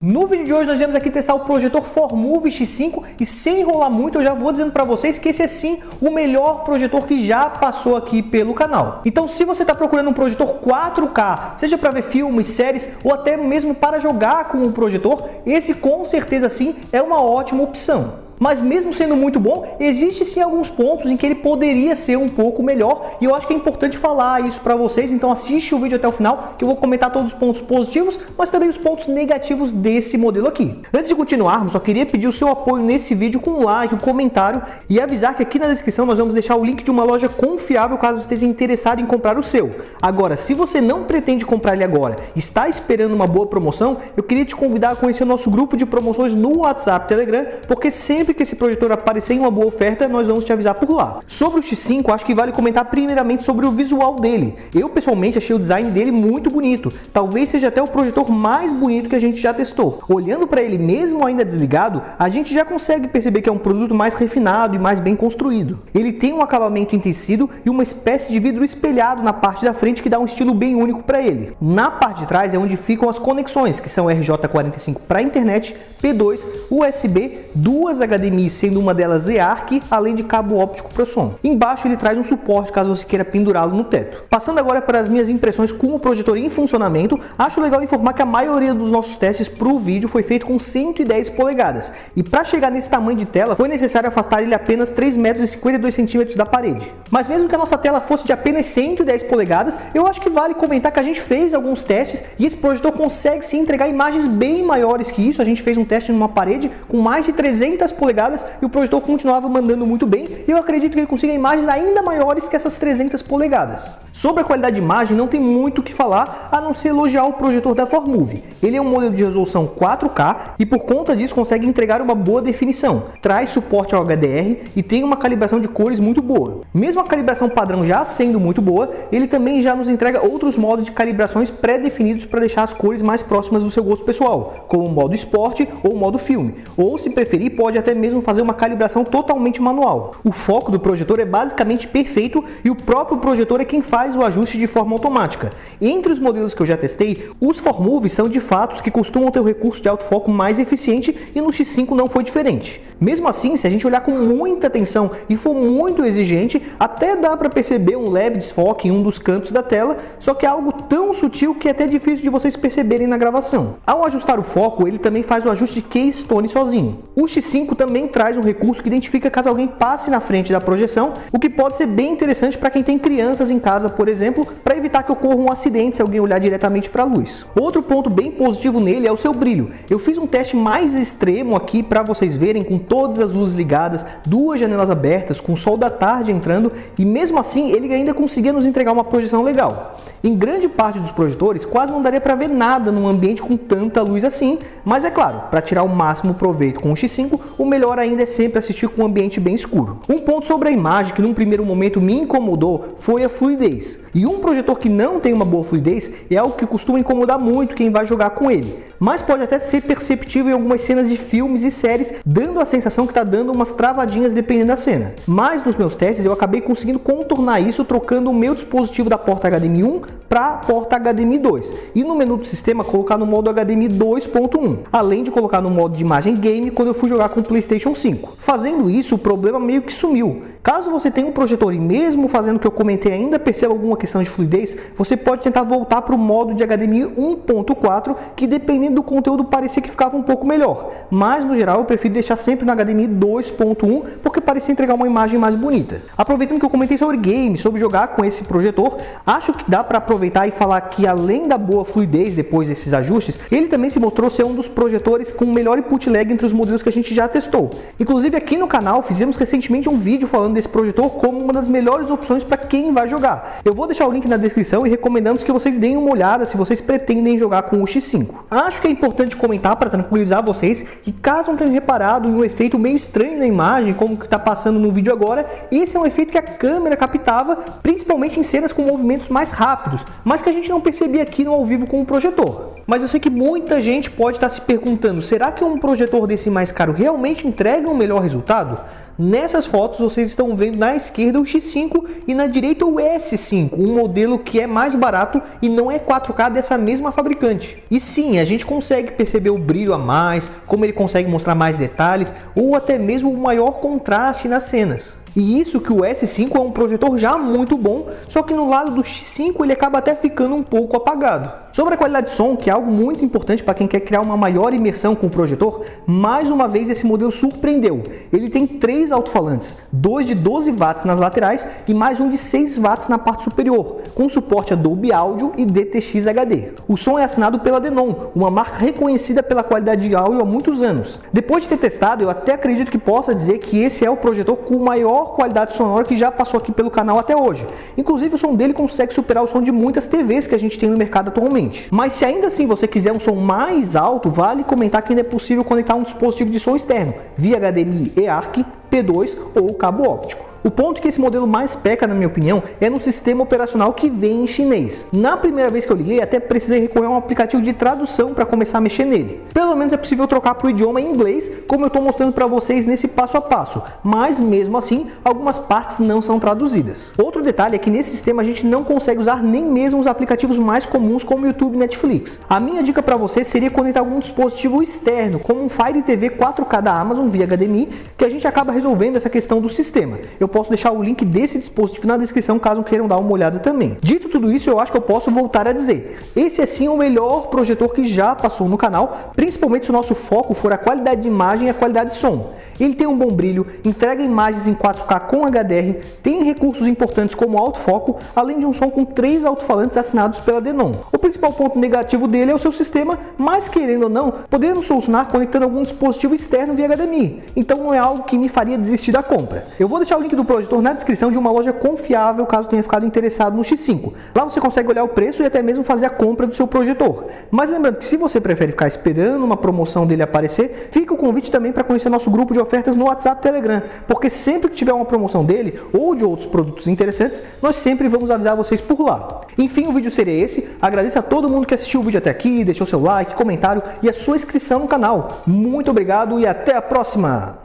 No vídeo de hoje nós vamos aqui testar o projetor Formove X5 e sem enrolar muito eu já vou dizendo para vocês que esse é sim o melhor projetor que já passou aqui pelo canal. Então se você está procurando um projetor 4K, seja para ver filmes, séries ou até mesmo para jogar com o projetor, esse com certeza sim é uma ótima opção. Mas mesmo sendo muito bom, existe sim alguns pontos em que ele poderia ser um pouco melhor e eu acho que é importante falar isso para vocês, então assiste o vídeo até o final que eu vou comentar todos os pontos positivos, mas também os pontos negativos desse modelo aqui. Antes de continuarmos, só queria pedir o seu apoio nesse vídeo com um like, um comentário e avisar que aqui na descrição nós vamos deixar o link de uma loja confiável caso esteja interessado em comprar o seu. Agora, se você não pretende comprar ele agora, está esperando uma boa promoção, eu queria te convidar a conhecer o nosso grupo de promoções no WhatsApp, Telegram, porque sempre que esse projetor aparecer em uma boa oferta, nós vamos te avisar por lá. Sobre o X5, acho que vale comentar primeiramente sobre o visual dele. Eu pessoalmente achei o design dele muito bonito. Talvez seja até o projetor mais bonito que a gente já testou. Olhando para ele mesmo ainda desligado, a gente já consegue perceber que é um produto mais refinado e mais bem construído. Ele tem um acabamento em tecido e uma espécie de vidro espelhado na parte da frente que dá um estilo bem único para ele. Na parte de trás é onde ficam as conexões, que são RJ45 para internet, P2, USB, duas HDMI, sendo uma delas eARC, além de cabo óptico para o som. Embaixo ele traz um suporte caso você queira pendurá-lo no teto. Passando agora para as minhas impressões com o projetor em funcionamento, acho legal informar que a maioria dos nossos testes para o vídeo foi feito com 110 polegadas. E para chegar nesse tamanho de tela, foi necessário afastar ele apenas 3,52 m da parede. Mas mesmo que a nossa tela fosse de apenas 110 polegadas, eu acho que vale comentar que a gente fez alguns testes e esse projetor consegue sim entregar imagens bem maiores que isso. A gente fez um teste numa parede com mais de 300 polegadas e o projetor continuava mandando muito bem e eu acredito que ele consiga imagens ainda maiores que essas 300 polegadas. Sobre a qualidade de imagem não tem muito o que falar a não ser elogiar o projetor da Formove. Ele é um modelo de resolução 4K e por conta disso consegue entregar uma boa definição, traz suporte ao HDR e tem uma calibração de cores muito boa. Mesmo a calibração padrão já sendo muito boa, ele também já nos entrega outros modos de calibrações pré-definidos para deixar as cores mais próximas do seu gosto pessoal, como o modo esporte ou o modo filme, ou se preferir pode até mesmo fazer uma calibração totalmente manual. O foco do projetor é basicamente perfeito e o próprio projetor é quem faz o ajuste de forma automática. Entre os modelos que eu já testei, os Formove são de fato os que costumam ter o recurso de autofoco mais eficiente e no X5 não foi diferente. Mesmo assim, se a gente olhar com muita atenção e for muito exigente, até dá para perceber um leve desfoque em um dos cantos da tela, só que é algo tão sutil que é até difícil de vocês perceberem na gravação. Ao ajustar o foco, ele também faz o ajuste de keystone sozinho. O X5 também traz um recurso que identifica caso alguém passe na frente da projeção, o que pode ser bem interessante para quem tem crianças em casa, por exemplo, para evitar que ocorra um acidente se alguém olhar diretamente para a luz. Outro ponto bem positivo nele é o seu brilho. Eu fiz um teste mais extremo aqui para vocês verem com todas as luzes ligadas, duas janelas abertas, com o sol da tarde entrando e mesmo assim ele ainda conseguia nos entregar uma projeção legal. Em grande parte dos projetores quase não daria para ver nada num ambiente com tanta luz assim, mas é claro, para tirar o máximo proveito com o X5, o melhor ainda é sempre assistir com um ambiente bem escuro. Um ponto sobre a imagem que num primeiro momento me incomodou foi a fluidez. E um projetor que não tem uma boa fluidez é algo que costuma incomodar muito quem vai jogar com ele. Mas pode até ser perceptível em algumas cenas de filmes e séries, dando a sensação que está dando umas travadinhas dependendo da cena. Mas nos meus testes eu acabei conseguindo contornar isso trocando o meu dispositivo da porta HDMI 1 para a porta HDMI 2 e no menu do sistema colocar no modo HDMI 2.1, além de colocar no modo de imagem game quando eu fui jogar com o PlayStation 5. Fazendo isso, o problema meio que sumiu. Caso você tenha um projetor e mesmo fazendo o que eu comentei ainda perceba alguma questão de fluidez, você pode tentar voltar para o modo de HDMI 1.4, que dependendo do conteúdo parecia que ficava um pouco melhor. Mas no geral eu prefiro deixar sempre no HDMI 2.1, porque parecia entregar uma imagem mais bonita. Aproveitando que eu comentei sobre games, sobre jogar com esse projetor, acho que dá para aproveitar e falar que além da boa fluidez depois desses ajustes, ele também se mostrou ser um dos projetores com melhor input lag entre os modelos que a gente já testou. Inclusive aqui no canal fizemos recentemente um vídeo falando desse projetor como uma das melhores opções para quem vai jogar. Eu vou deixar o link na descrição e recomendamos que vocês deem uma olhada se vocês pretendem jogar com o X5. Acho que é importante comentar para tranquilizar vocês que caso não tenham reparado em um efeito meio estranho na imagem, como que está passando no vídeo agora, esse é um efeito que a câmera captava, principalmente em cenas com movimentos mais rápidos, mas que a gente não percebia aqui no ao vivo com o projetor. Mas eu sei que muita gente pode estar se perguntando, será que um projetor desse mais caro realmente entrega um melhor resultado? Nessas fotos vocês estão vendo na esquerda o X5 e na direita o S5, um modelo que é mais barato e não é 4K dessa mesma fabricante. E sim, a gente consegue perceber o brilho a mais, como ele consegue mostrar mais detalhes ou até mesmo o maior contraste nas cenas. E isso que o S5 é um projetor já muito bom, só que no lado do X5 ele acaba até ficando um pouco apagado. Sobre a qualidade de som, que é algo muito importante para quem quer criar uma maior imersão com o projetor, mais uma vez esse modelo surpreendeu. Ele tem 3 alto-falantes, 2 de 12 watts nas laterais e mais um de 6 watts na parte superior, com suporte a Dolby Audio e DTX HD. O som é assinado pela Denon, uma marca reconhecida pela qualidade de áudio há muitos anos. Depois de ter testado, eu até acredito que possa dizer que esse é o projetor com maior qualidade sonora que já passou aqui pelo canal até hoje. Inclusive o som dele consegue superar o som de muitas TVs que a gente tem no mercado atualmente. Mas se ainda assim você quiser um som mais alto, vale comentar que ainda é possível conectar um dispositivo de som externo via HDMI eARC, P2 ou cabo óptico. O ponto que esse modelo mais peca, na minha opinião, é no sistema operacional que vem em chinês. Na primeira vez que eu liguei, até precisei recorrer a um aplicativo de tradução para começar a mexer nele. Pelo menos é possível trocar para o idioma em inglês, como eu estou mostrando para vocês nesse passo a passo, mas mesmo assim, algumas partes não são traduzidas. Outro detalhe é que nesse sistema a gente não consegue usar nem mesmo os aplicativos mais comuns como YouTube e Netflix. A minha dica para você seria conectar algum dispositivo externo, como um Fire TV 4K da Amazon via HDMI, que a gente acaba resolvendo essa questão do sistema. Eu posso deixar o link desse dispositivo na descrição caso queiram dar uma olhada também. Dito tudo isso, eu acho que eu posso voltar a dizer, esse é sim o melhor projetor que já passou no canal, principalmente se o nosso foco for a qualidade de imagem e a qualidade de som. Ele tem um bom brilho, entrega imagens em 4K com HDR, tem recursos importantes como autofoco, além de um som com 3 alto-falantes assinados pela Denon. O principal ponto negativo dele é o seu sistema, mas querendo ou não, podemos solucionar conectando algum dispositivo externo via HDMI, então não é algo que me faria desistir da compra. Eu vou deixar o link do projetor na descrição de uma loja confiável caso tenha ficado interessado no X5. Lá você consegue olhar o preço e até mesmo fazer a compra do seu projetor. Mas lembrando que se você prefere ficar esperando uma promoção dele aparecer, fica o convite também para conhecer nosso grupo de ofertas no WhatsApp e Telegram, porque sempre que tiver uma promoção dele ou de outros produtos interessantes, nós sempre vamos avisar vocês por lá. Enfim, o vídeo seria esse. Agradeço a todo mundo que assistiu o vídeo até aqui, deixou seu like, comentário e a sua inscrição no canal. Muito obrigado e até a próxima!